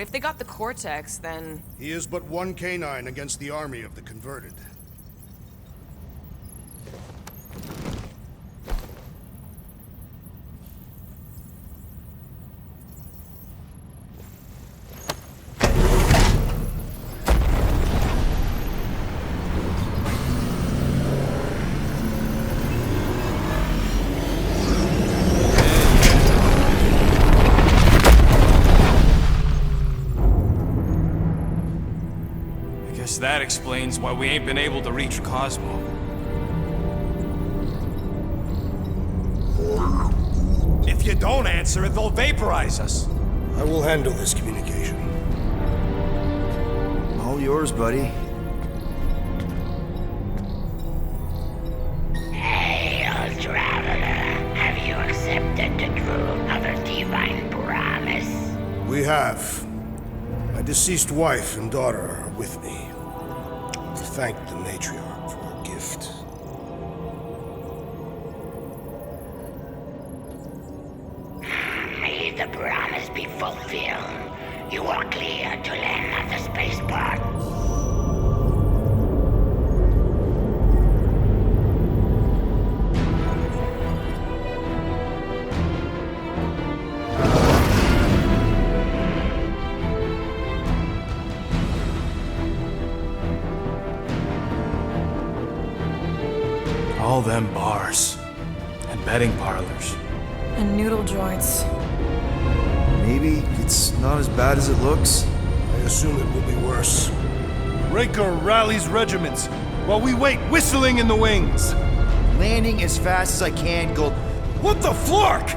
If they got the Cortex, then... He is but one canine against the army of the converted. That explains why we ain't been able to reach Cosmo. If you don't answer it, they'll vaporize us. I will handle this communication. All yours, buddy. Hail, traveler. Have you accepted the truth of a divine promise? We have. My deceased wife and daughter are with me. Thank the matriarch for her gift. May the promise be fulfilled. You are clear to land at the spaceport. All them bars and betting parlors. And noodle joints. Maybe it's not as bad as it looks. I assume it will be worse. Raker rallies regiments while we wait whistling in the wings. Landing as fast as I can, Gold. What the flark?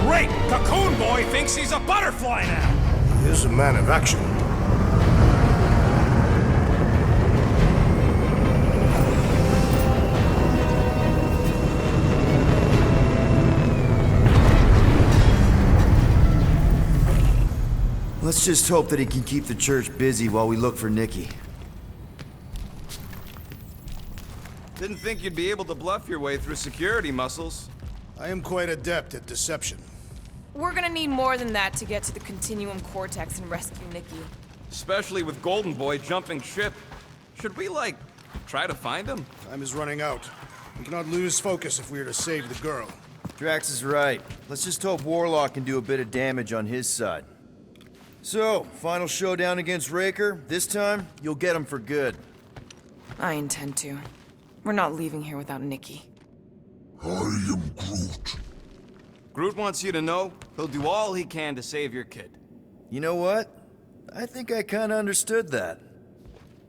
Great! Cocoon Boy thinks he's a butterfly now! He is a man of action. Let's just hope that he can keep the church busy while we look for Nikki. Didn't think you'd be able to bluff your way through security muscles. I am quite adept at deception. We're gonna need more than that to get to the Continuum Cortex and rescue Nikki. Especially with Golden Boy jumping ship. Should we, like, try to find him? Time is running out. We cannot lose focus if we are to save the girl. Drax is right. Let's just hope Warlock can do a bit of damage on his side. So, final showdown against Raker. This time, you'll get him for good. I intend to. We're not leaving here without Nikki. I am Groot. Groot wants you to know he'll do all he can to save your kid. You know what? I think I kinda understood that.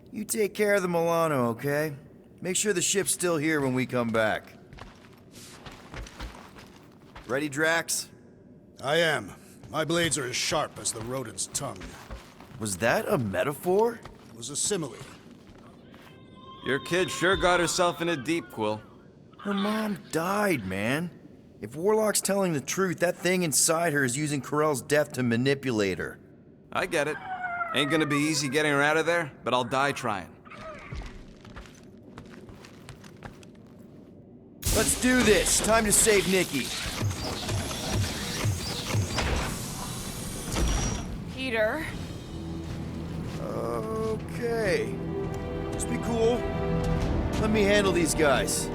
You take care of the Milano, okay? Make sure the ship's still here when we come back. Ready, Drax? I am. My blades are as sharp as the rodent's tongue. Was that a metaphor? It was a simile. Your kid sure got herself in a deep, Quill. Her mom died, man. If Warlock's telling the truth, that thing inside her is using Corell's death to manipulate her. I get it. Ain't gonna be easy getting her out of there, but I'll die trying. Let's do this. Time to save Nikki. Peter? Okay. Just be cool. Let me handle these guys.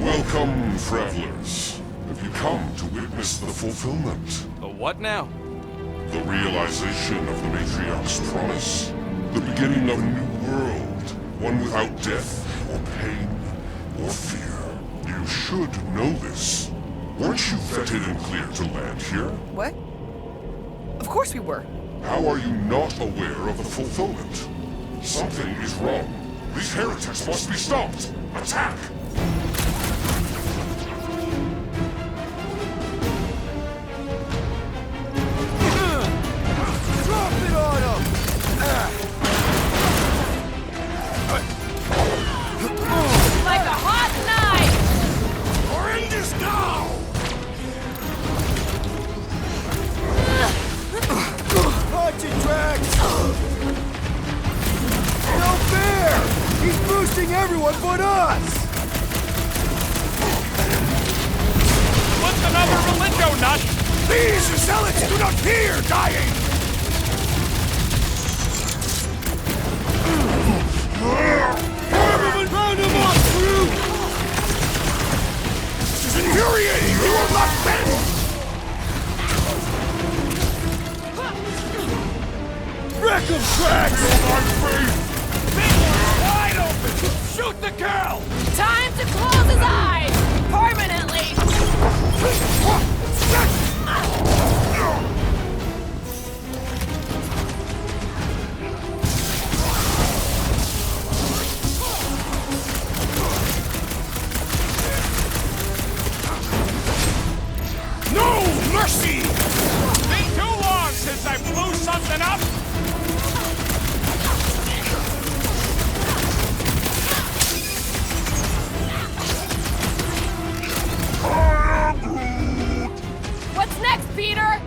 Welcome, travelers. Have you come to witness the fulfillment? The what now? The realization of the Matriarch's promise? The beginning of a new world, one without death, or pain, or fear. You should know this. Weren't you vetted and cleared to land here? What? Of course we were. How are you not aware of the fulfillment? Something is wrong. These heretics must be stopped! Attack! Drop it on him! Like a hot knife! Horrendous now! Punch it, Drax! protecting everyone but us! What's another religio, nut? These zealots do not fear dying! Round him up, crew! This is infuriating! You will not bend! Wreck 'em, Drax! Wide open! Shoot the girl! Time to close his eyes! Permanently! No mercy! Been too long since I blew something up! What's next, Peter?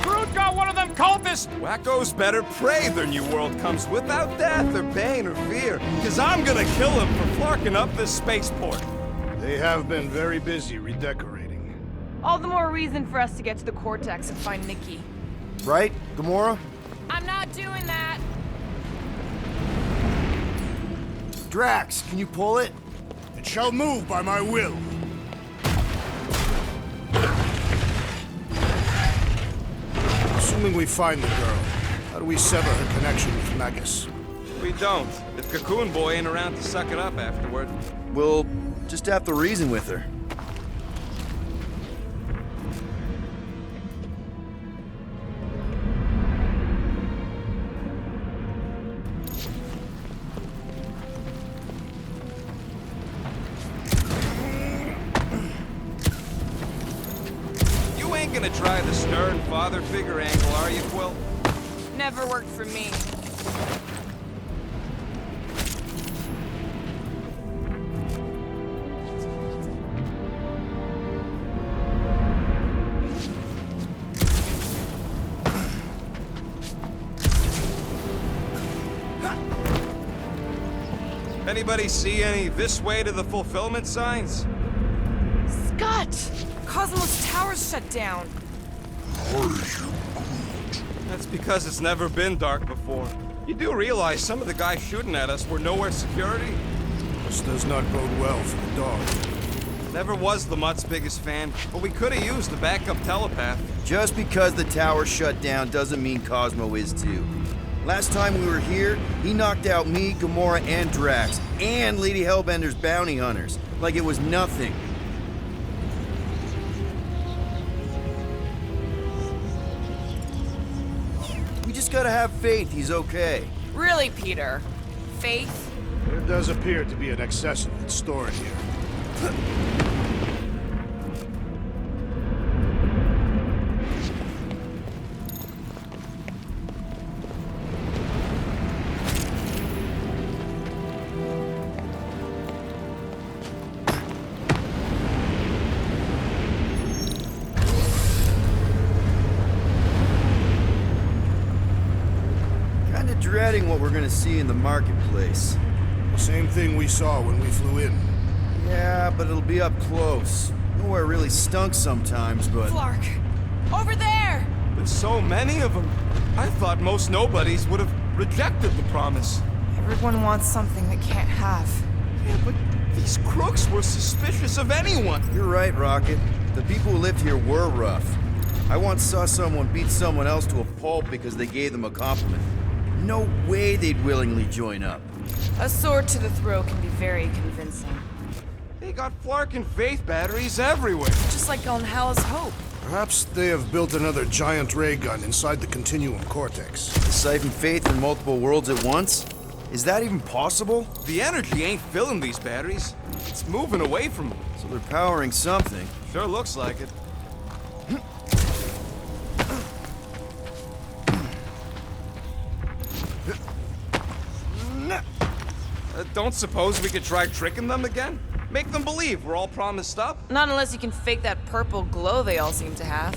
Groot got one of them cultists! Wacko's better pray their new world comes without death or pain or fear, because I'm gonna kill him for flarking up this spaceport. They have been very busy redecorating. All the more reason for us to get to the Cortex and find Nikki. Right, Gamora? I'm not doing that! Drax, can you pull it? It shall move by my will. Assuming we find the girl, how do we sever her connection with Magus? We don't. If Cocoon Boy ain't around to suck it up afterward. We'll just have to reason with her. You ain't gonna try the stern father figure angle, are you, Quill? Never worked for me. Anybody see any this way to the fulfillment signs? Scott! Cosmos Tower's shut down. That's because it's never been dark before. You do realize some of the guys shooting at us were nowhere security? This does not bode well for the dog. Never was the Mutt's biggest fan, but we could have used the backup telepath. Just because the tower shut down doesn't mean Cosmo is too. Last time we were here, he knocked out me, Gamora, and Drax, and Lady Hellbender's bounty hunters, like it was nothing. We just gotta have faith he's okay. Really, Peter? Faith? There does appear to be an excess of it stored here. Kinda dreading what we're gonna see in the marketplace. The same thing we saw when we flew in. Yeah, but it'll be up close. Nowhere really stunk sometimes, but... Clark! Over there! With so many of them, I thought most nobodies would have rejected the promise. Everyone wants something they can't have. Yeah, but these crooks were suspicious of anyone. You're right, Rocket. The people who lived here were rough. I once saw someone beat someone else to a pulp because they gave them a compliment. No way they'd willingly join up. A sword to the throat can be very convincing. They got Flark and Faith batteries everywhere. Just like on Hell's Hope. Perhaps they have built another giant ray gun inside the Continuum Cortex. Siphon faith in multiple worlds at once? Is that even possible? The energy ain't filling these batteries. It's moving away from them. So they're powering something. Sure looks like it. Don't suppose we could try tricking them again? Make them believe we're all promised up? Not unless you can fake that purple glow they all seem to have.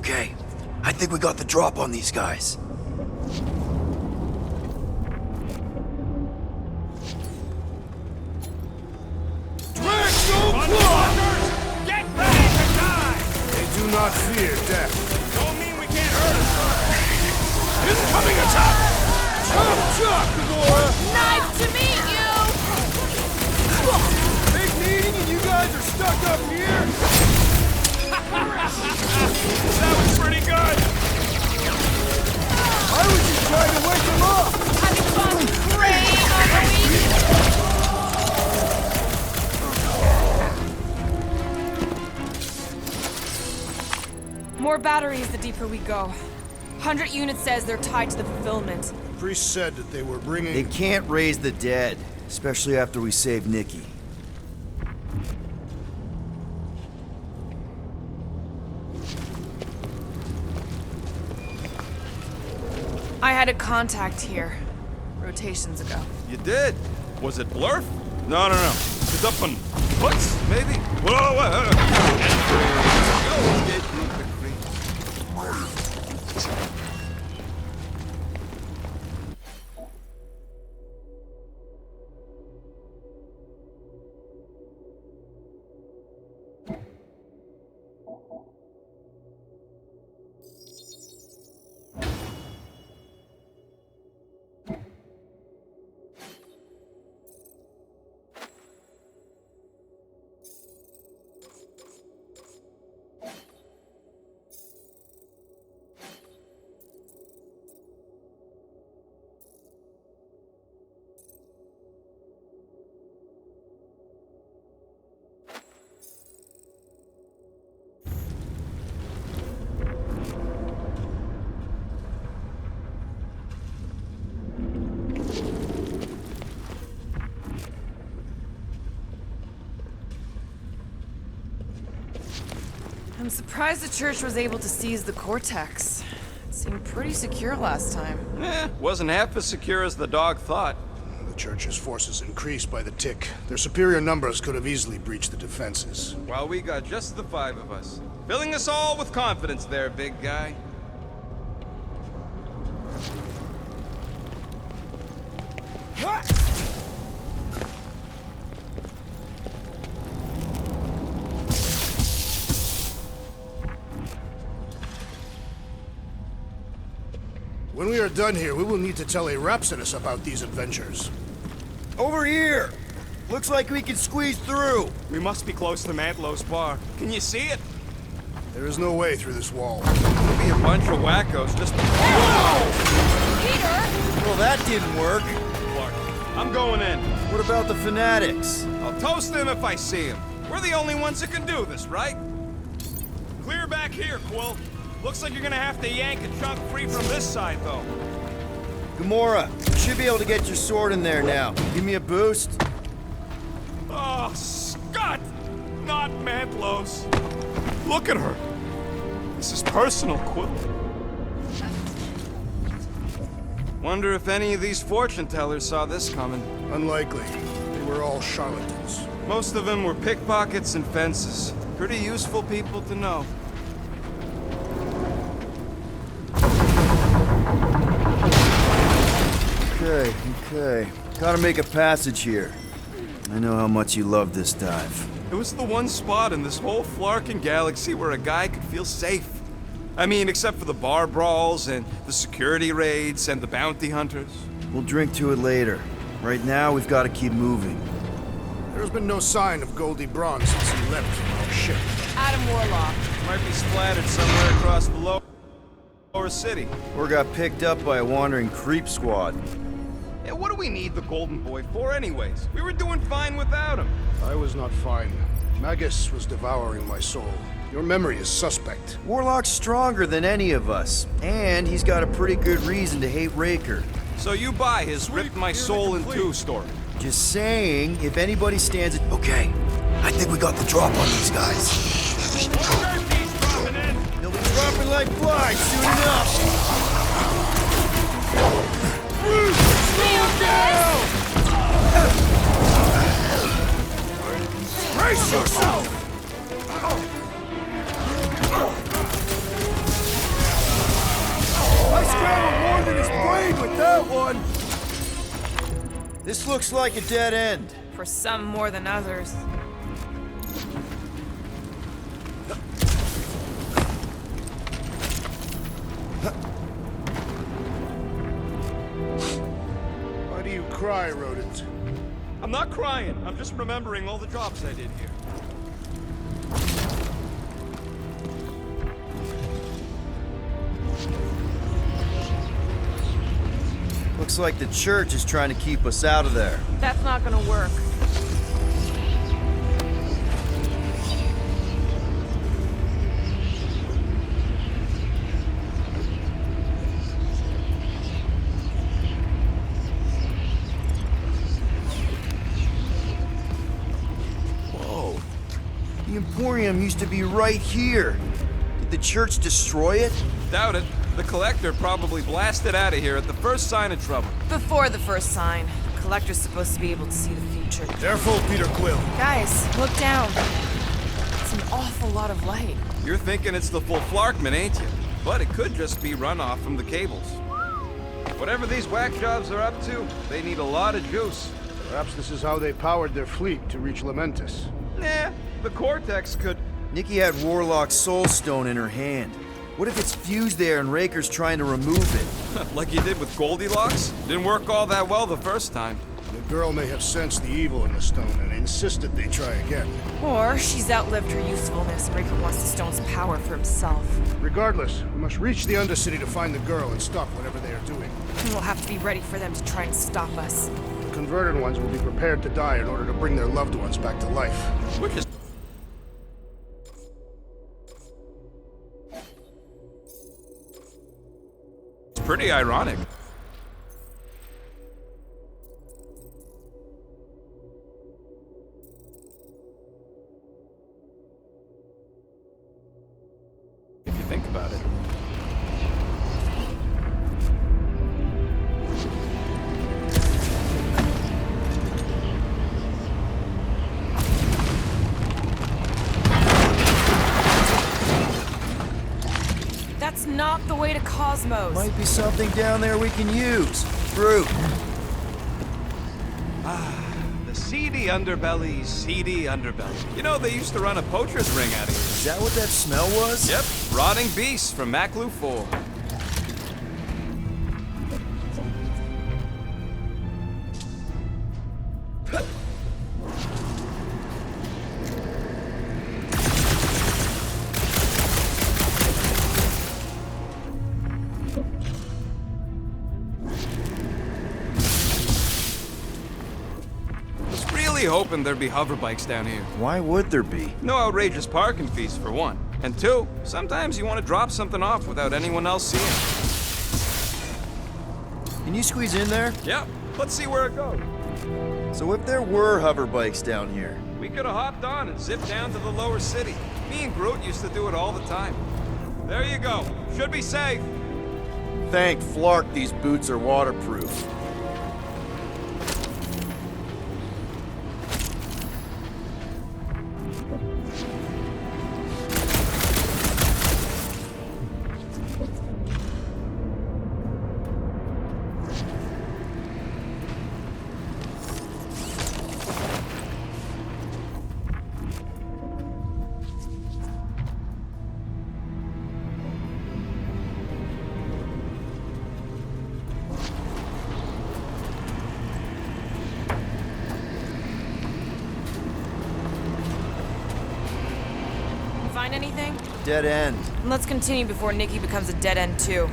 Okay, I think we got the drop on these guys. Get ready to die! They do not fear death. Don't mean we can't hurt us. Incoming attack! Chop, chop, Gamora! Nice to meet you! Big meeting and you guys are stuck up here? That was pretty good! I was just trying to wake them up! Having fun praying on the week? More batteries the deeper we go. 100 units says they're tied to the fulfillment. The priest said that they were bringing... They can't raise the dead, especially after we save Nikki. I had a contact here, rotations ago. You did? Was it Blurf? No. It's up on Hooks, maybe? Whoa. I'm surprised the church was able to seize the Cortex. It seemed pretty secure last time. Wasn't half as secure as the dog thought. The church's forces increased by the tick. Their superior numbers could have easily breached the defenses. While we got just the 5 of us. Filling us all with confidence there, big guy. When we are done here, we will need to tell a Rhapsodus about these adventures. Over here! Looks like we can squeeze through. We must be close to Mantlow's bar. Can you see it? There is no way through this wall. There'll be a bunch of wackos just... Peter! Well, that didn't work. Clark, I'm going in. What about the fanatics? I'll toast them if I see them. We're the only ones that can do this, right? Clear back here, Quill. Looks like you're gonna have to yank a chunk free from this side, though. Gamora, you should be able to get your sword in there now. Give me a boost. Oh, Scott! Not Mantlow's. Look at her. This is personal, Quill. Wonder if any of these fortune tellers saw this coming. Unlikely. They were all charlatans. Most of them were pickpockets and fences. Pretty useful people to know. Okay. Gotta make a passage here. I know how much you love this dive. It was the one spot in this whole Flarkin galaxy where a guy could feel safe. I mean, except for the bar brawls and the security raids and the bounty hunters. We'll drink to it later. Right now, we've got to keep moving. There's been no sign of Goldie Braun since he left from our ship. Adam Warlock. Might be splattered somewhere across the lower city. Or got picked up by a wandering creep squad. Yeah, what do we need the Golden Boy for anyways? We were doing fine without him. I was not fine. Magus was devouring my soul. Your memory is suspect. Warlock's stronger than any of us, and he's got a pretty good reason to hate Raker. So you buy his ripped my soul in two story. Just saying, if anybody stands it... Okay, I think we got the drop on these guys. They'll be dropping like flies soon enough. Brace yourself! This looks like a dead end. For some more than others. Why do you cry, rodent? I'm not crying. I'm just remembering all the jobs I did here. Looks like the church is trying to keep us out of there. That's not gonna work. Whoa. The Emporium used to be right here. Did the church destroy it? Doubt it. The Collector probably blasted out of here at the first sign of trouble. Before the first sign. The Collector's supposed to be able to see the future. Careful, Peter Quill. Guys, look down. It's an awful lot of light. You're thinking it's the full Flarkman, ain't you? But it could just be runoff from the cables. Whatever these whack jobs are up to, they need a lot of juice. Perhaps this is how they powered their fleet to reach Lamentus. Nah, the Cortex could... Nikki had Warlock's Soul Stone in her hand. What if it's fused there and Raker's trying to remove it? like you did with Goldilocks? Didn't work all that well the first time. The girl may have sensed the evil in the stone and insisted they try again. Or she's outlived her usefulness. Raker wants the stone's power for himself. Regardless, we must reach the Undercity to find the girl and stop whatever they are doing. And we'll have to be ready for them to try and stop us. The converted ones will be prepared to die in order to bring their loved ones back to life. Which is... pretty ironic. If you think about it. That's not the way to Cosmos. Might be something down there we can use. Fruit. The seedy underbelly's seedy underbelly. You know, they used to run a poacher's ring out of here. Is that what that smell was? Yep, rotting beasts from Maclu 4. Hoping there'd be hover bikes down here. Why would there be? No outrageous parking fees, for one. And two, sometimes you want to drop something off without anyone else seeing. Can you squeeze in there? Yep, let's see where it goes. So if there were hover bikes down here, We could have hopped on and zipped down to the lower city. Me and Groot used to do it all the time. There you go. Should be safe. thank Flark these boots are waterproof. Find anything? Dead end. Let's continue before Nikki becomes a dead end too.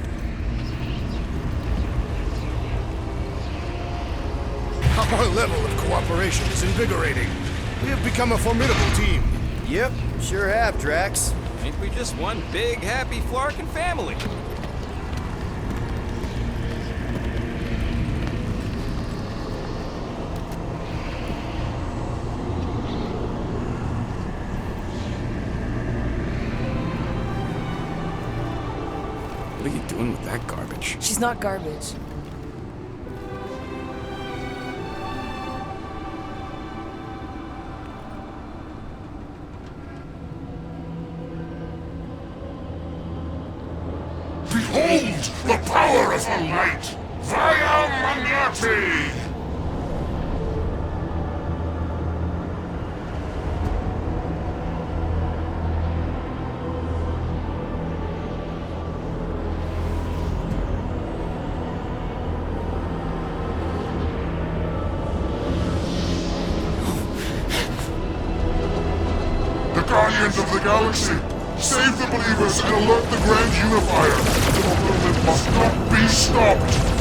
Our level of cooperation is invigorating. We have become a formidable team. Yep, sure have, Drax. Ain't we just one big, happy Flarkin family? What are you doing with that garbage? She's not garbage. Behold the power of the light! Via Magnati! the galaxy. Save the believers and alert the Grand Unifier. The fulfillment must not be stopped.